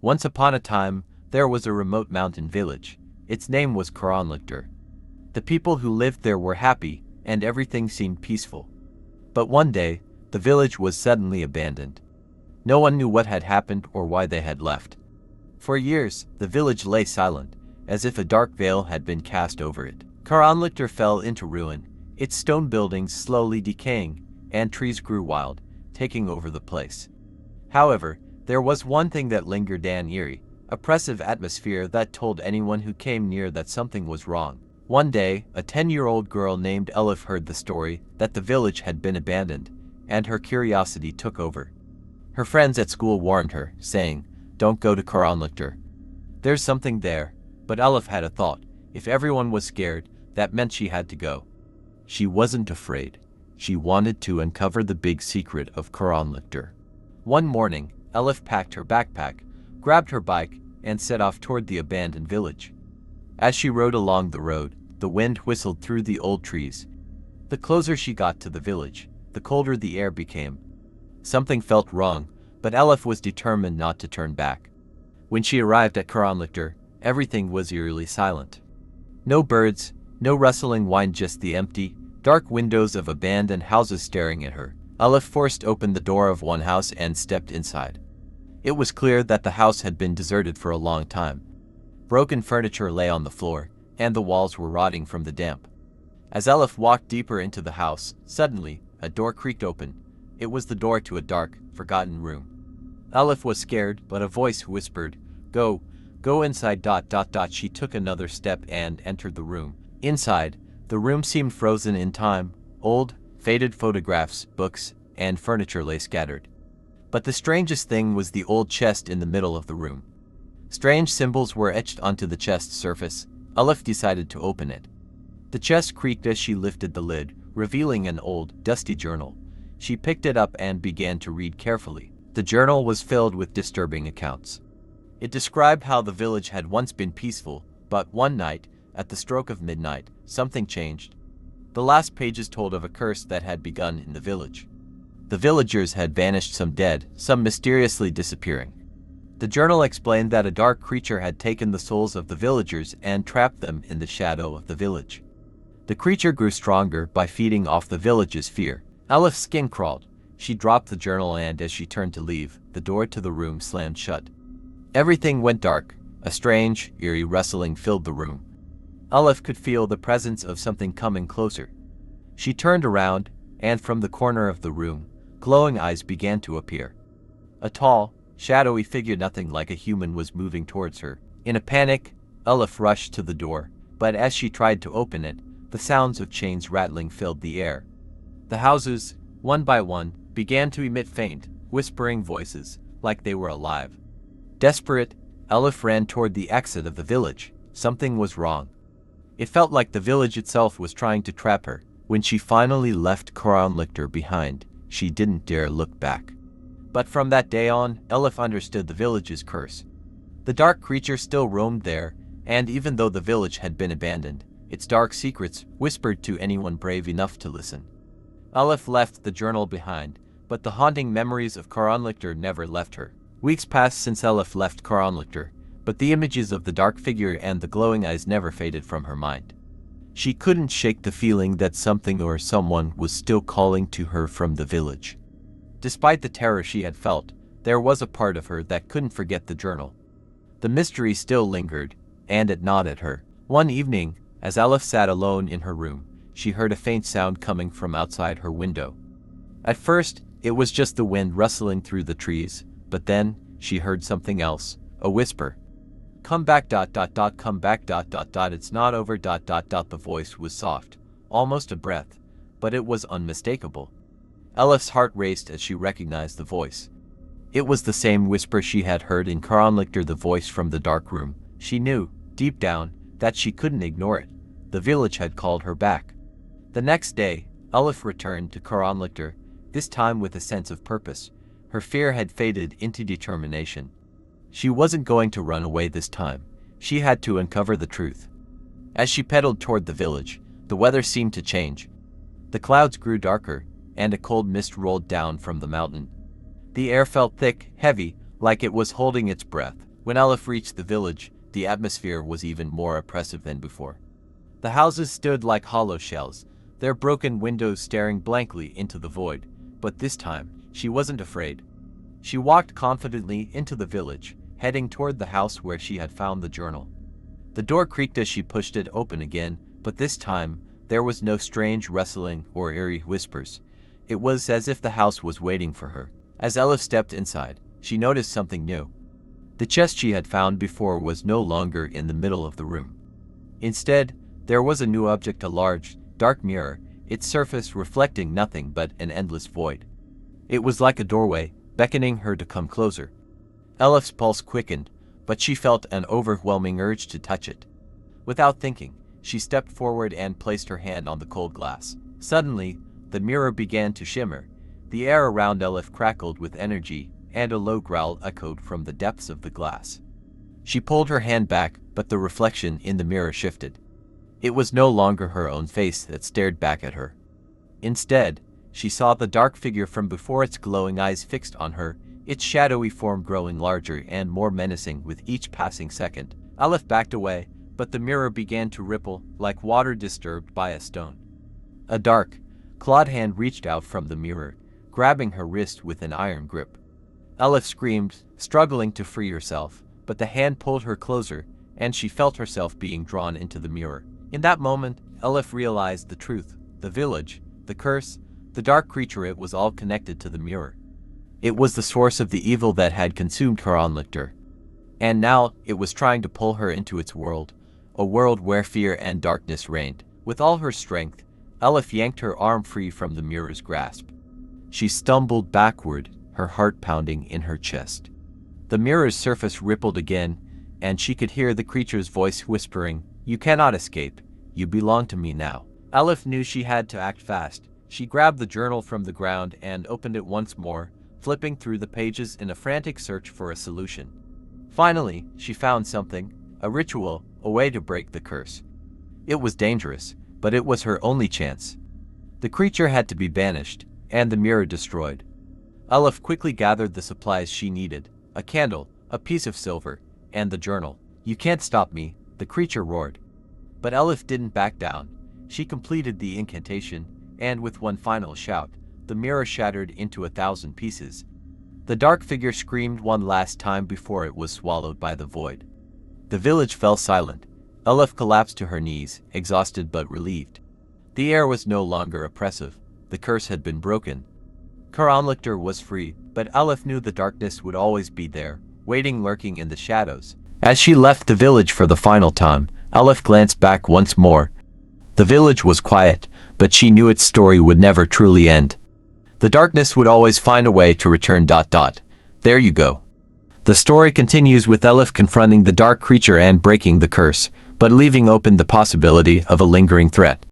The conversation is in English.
Once upon a time, there was a remote mountain village. Its name was Karanlikter. The people who lived there were happy, and everything seemed peaceful. But one day, the village was suddenly abandoned. No one knew what had happened or why they had left. For years, the village lay silent, as if a dark veil had been cast over it. Karanlikter fell into ruin, its stone buildings slowly decaying, and trees grew wild, taking over the place. However, there was one thing that lingered: an eerie, oppressive atmosphere that told anyone who came near that something was wrong. One day, a 10-year-old girl named Elif heard the story that the village had been abandoned, and her curiosity took over. Her friends at school warned her, saying, "Don't go to Karanlikter. There's something there." But Elif had a thought. If everyone was scared, that meant she had to go. She wasn't afraid. She wanted to uncover the big secret of Karanlikter. One morning, Elif packed her backpack, grabbed her bike, and set off toward the abandoned village. As she rode along the road, the wind whistled through the old trees. The closer she got to the village, the colder the air became. Something felt wrong, but Elif was determined not to turn back. When she arrived at Karanlikter, everything was eerily silent. No birds, no rustling wind, just the empty, dark windows of abandoned houses staring at her. Elif forced open the door of one house and stepped inside. It was clear that the house had been deserted for a long time. Broken furniture lay on the floor, and the walls were rotting from the damp. As Elif walked deeper into the house, suddenly, a door creaked open. It was the door to a dark, forgotten room. Elif was scared, but a voice whispered, Go inside. She took another step and entered the room. Inside, the room seemed frozen in time. Old, faded photographs, books, and furniture lay scattered. But the strangest thing was the old chest in the middle of the room. Strange symbols were etched onto the chest's surface. Elif decided to open it. The chest creaked as she lifted the lid, revealing an old, dusty journal. She picked it up and began to read carefully. The journal was filled with disturbing accounts. It described how the village had once been peaceful, but one night, at the stroke of midnight, something changed. The last pages told of a curse that had begun in the village. The villagers had vanished, some dead, some mysteriously disappearing. The journal explained that a dark creature had taken the souls of the villagers and trapped them in the shadow of the village. The creature grew stronger by feeding off the village's fear. Elif's skin crawled. She dropped the journal, and as she turned to leave, the door to the room slammed shut. Everything went dark. A strange, eerie rustling filled the room. Elif could feel the presence of something coming closer. She turned around, and from the corner of the room, glowing eyes began to appear. A tall, shadowy figure, nothing like a human, was moving towards her. In a panic, Elif rushed to the door, but as she tried to open it, the sounds of chains rattling filled the air. The houses, one by one, began to emit faint, whispering voices, like they were alive. Desperate, Elif ran toward the exit of the village. Something was wrong. It felt like the village itself was trying to trap her. When she finally left Karanlikter behind, she didn't dare look back. But from that day on, Elif understood the village's curse. The dark creature still roamed there, and even though the village had been abandoned, its dark secrets whispered to anyone brave enough to listen. Elif left the journal behind, but the haunting memories of Karanlikter never left her. Weeks passed since Elif left Karanlikter, but the images of the dark figure and the glowing eyes never faded from her mind. She couldn't shake the feeling that something or someone was still calling to her from the village. Despite the terror she had felt, there was a part of her that couldn't forget the journal. The mystery still lingered, and it gnawed at her. One evening, as Elif sat alone in her room, she heard a faint sound coming from outside her window. At first, it was just the wind rustling through the trees, but then she heard something else, a whisper. Come back. Come back. It's not over. The voice was soft, almost a breath, but it was unmistakable. Elif's heart raced as she recognized the voice. It was the same whisper she had heard in Karanlikter, the voice from the dark room. She knew, deep down, that she couldn't ignore it. The village had called her back. The next day, Elif returned to Karanlikter, this time with a sense of purpose. Her fear had faded into determination. She wasn't going to run away this time. She had to uncover the truth. As she pedaled toward the village, the weather seemed to change. The clouds grew darker, and a cold mist rolled down from the mountain. The air felt thick, heavy, like it was holding its breath. When Elif reached the village, the atmosphere was even more oppressive than before. The houses stood like hollow shells, their broken windows staring blankly into the void, but this time, she wasn't afraid. She walked confidently into the village, heading toward the house where she had found the journal. The door creaked as she pushed it open again, but this time, there was no strange rustling or eerie whispers. It was as if the house was waiting for her. As Elif stepped inside, she noticed something new. The chest she had found before was no longer in the middle of the room. Instead, there was a new object, a large, dark mirror, its surface reflecting nothing but an endless void. It was like a doorway, beckoning her to come closer. Elif's pulse quickened, but she felt an overwhelming urge to touch it. Without thinking, she stepped forward and placed her hand on the cold glass. Suddenly, the mirror began to shimmer. The air around Elif crackled with energy, and a low growl echoed from the depths of the glass. She pulled her hand back, but the reflection in the mirror shifted. It was no longer her own face that stared back at her. Instead, she saw the dark figure from before, its glowing eyes fixed on her, its shadowy form growing larger and more menacing with each passing second. Elif backed away, but the mirror began to ripple, like water disturbed by a stone. A dark, clawed hand reached out from the mirror, grabbing her wrist with an iron grip. Elif screamed, struggling to free herself, but the hand pulled her closer, and she felt herself being drawn into the mirror. In that moment, Elif realized the truth. The village, the curse, the dark creature, it was all connected to the mirror. It was the source of the evil that had consumed Kronlichter. And now, it was trying to pull her into its world, a world where fear and darkness reigned. With all her strength, Elif yanked her arm free from the mirror's grasp. She stumbled backward, her heart pounding in her chest. The mirror's surface rippled again, and she could hear the creature's voice whispering, "You cannot escape. You belong to me now." Elif knew she had to act fast. She grabbed the journal from the ground and opened it once more, flipping through the pages in a frantic search for a solution. Finally, she found something, a ritual, a way to break the curse. It was dangerous, but it was her only chance. The creature had to be banished, and the mirror destroyed. Elif quickly gathered the supplies she needed, a candle, a piece of silver, and the journal. "You can't stop me," the creature roared. But Elif didn't back down. She completed the incantation, and with one final shout, the mirror shattered into 1,000 pieces. The dark figure screamed one last time before it was swallowed by the void. The village fell silent. Elif collapsed to her knees, exhausted but relieved. The air was no longer oppressive. The curse had been broken. Kronlichter was free, but Elif knew the darkness would always be there, waiting, lurking in the shadows. As she left the village for the final time, Elif glanced back once more. The village was quiet, but she knew its story would never truly end. The darkness would always find a way to return. There you go. The story continues with Elif confronting the dark creature and breaking the curse, but leaving open the possibility of a lingering threat.